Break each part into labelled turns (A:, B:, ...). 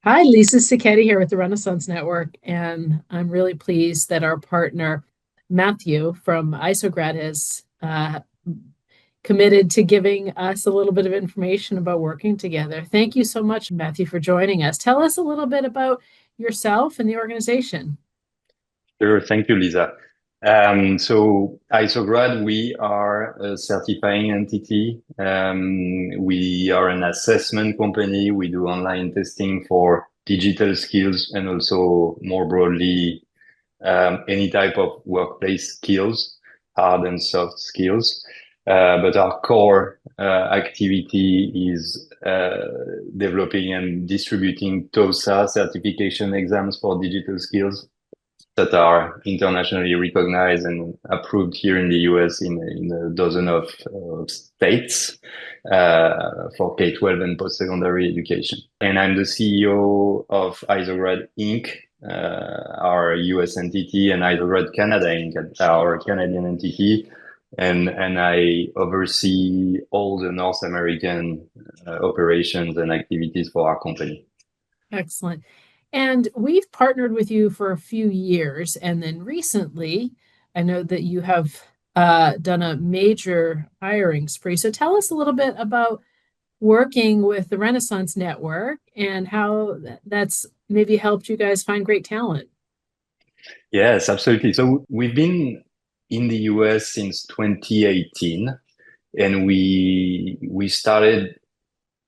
A: Hi, Lisa Sacchetti here with the Renaissance Network, and I'm really pleased that our partner Matthew from Isograd has committed to giving us a little bit of information about working together. Thank you so much, Matthew, for joining us. Tell us a little bit about yourself and the organization.
B: Sure. Thank you, Lisa. So Isograd, we are a certifying entity. We are an assessment company. We do online testing for digital skills and also more broadly, any type of workplace skills, hard and soft skills. But our core activity is developing and distributing TOSA certification exams for digital skills that are internationally recognized and approved here in the US in a dozen of states for K-12 and post-secondary education. And I'm the CEO of Isograd Inc., our US entity, and Isograd Canada Inc., our Canadian entity. And I oversee all the North American operations and activities for our company.
A: Excellent. And we've partnered with you for a few years, and then recently, I know that you have done a major hiring spree. So tell us a little bit about working with the Renaissance Network and how that's maybe helped you guys find great talent.
B: Yes, absolutely. So we've been in the US since 2018, and we started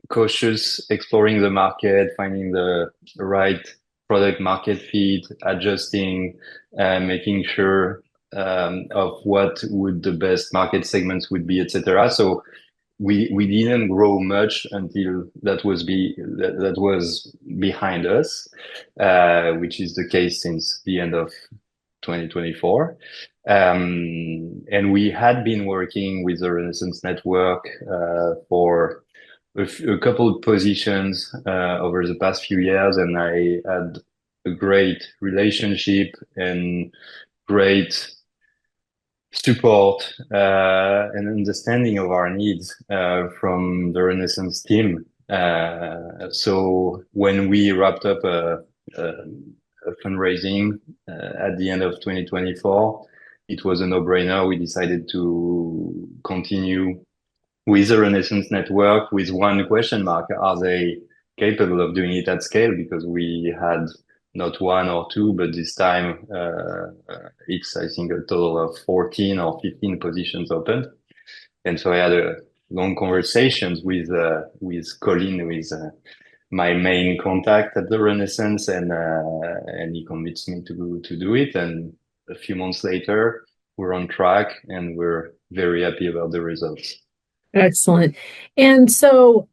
B: cautious, exploring the market, finding the right product market fit, adjusting, making sure of what would the best market segments would be, etc. So we didn't grow much until that was behind us, which is the case since the end of 2024. And we had been working with the Renaissance Network for a couple of positions over the past few years, and I had a great relationship and great support and understanding of our needs from the Renaissance team. So when we wrapped up a fundraising at the end of 2024, it was a no-brainer. We decided to continue with the Renaissance Network with one question mark. Are they capable of doing it at scale? Because we had not one or two, but this time it's, I think, a total of 14 or 15 positions open. And so I had a long conversations with Colin, who is my main contact at the Renaissance, and he convinced me to do it. And a few months later, we're on track, and we're very happy about the results.
A: Excellent. And so,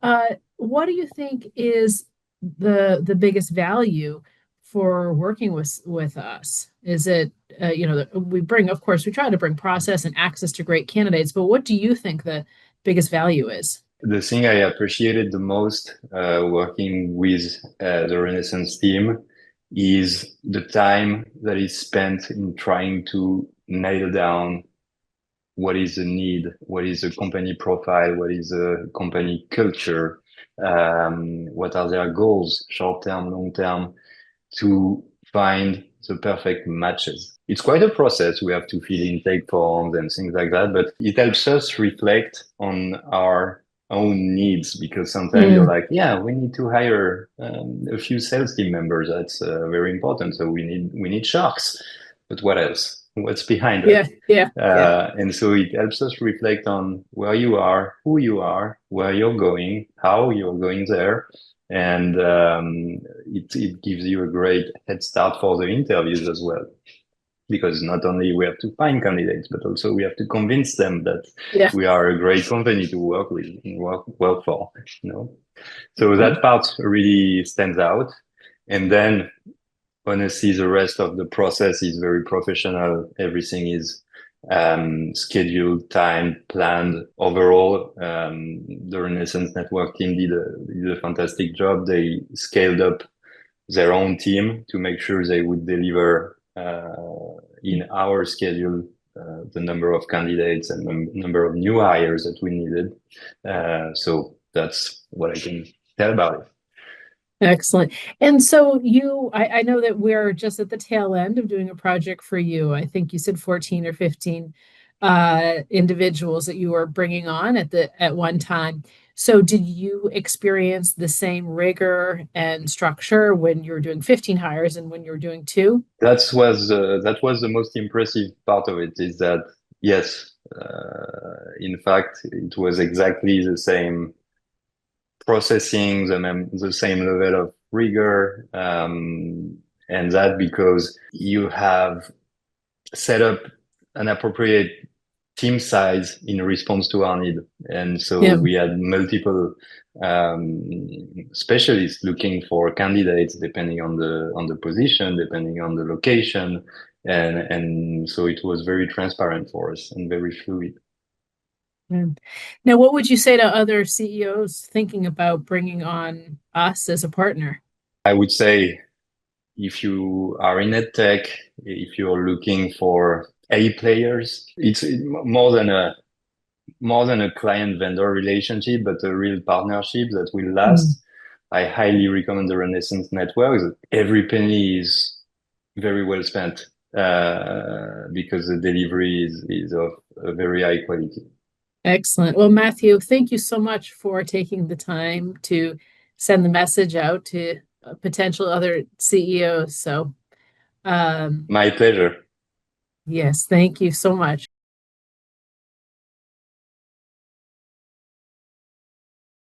A: what do you think is the biggest value for working with us? Is it we bring, of course, we try to bring process and access to great candidates, but what do you think the biggest value is?
B: The thing I appreciated the most working with the Renaissance team is the time that is spent in trying to nail down what is the need, what is the company profile, what is the company culture, what are their goals, short term, long term, to find the perfect matches. It's quite a process. We have to fill intake forms and things like that, but it helps us reflect on our own needs, because sometimes you're like, yeah, we need to hire a few sales team members. That's very important. So we need sharks, but what else? What's behind
A: Yeah,
B: that?
A: yeah.
B: And so it helps us reflect on where you are, who you are, where you're going, how you're going there. And it gives you a great head start for the interviews as well. Because not only we have to find candidates, but also we have to convince them that
A: Yeah.
B: we are a great company to work with and work for, you know. So that part really stands out. And then honestly, the rest of the process is very professional. Everything is scheduled, timed, planned. Overall, the Renaissance Network team did a fantastic job. They scaled up their own team to make sure they would deliver in our schedule the number of candidates and the number of new hires that we needed. So that's what I can tell about it.
A: Excellent. And so I know that we're just at the tail end of doing a project for you. I think you said 14 or 15 individuals that you were bringing on at one time. So did you experience the same rigor and structure when you were doing 15 hires and when you were doing two?
B: That was the most impressive part of it is that yes, in fact, it was exactly the same processing, the same level of rigor, and that because you have set up an appropriate team size in response to our need. And so
A: Yeah.
B: we had multiple specialists looking for candidates depending on the position, depending on the location, and so it was very transparent for us and very fluid.
A: And now, what would you say to other CEOs thinking about bringing on us as a partner?
B: I would say if you are in tech, if you're looking for A players, it's more than a client vendor relationship, but a real partnership that will
A: Mm.
B: last. I highly recommend the Renaissance Network. Every penny is very well spent because the delivery is of a very high quality.
A: Excellent. Well, Matthew, thank you so much for taking the time to send the message out to potential other CEOs. So, um,
B: My pleasure.
A: yes, thank you so much.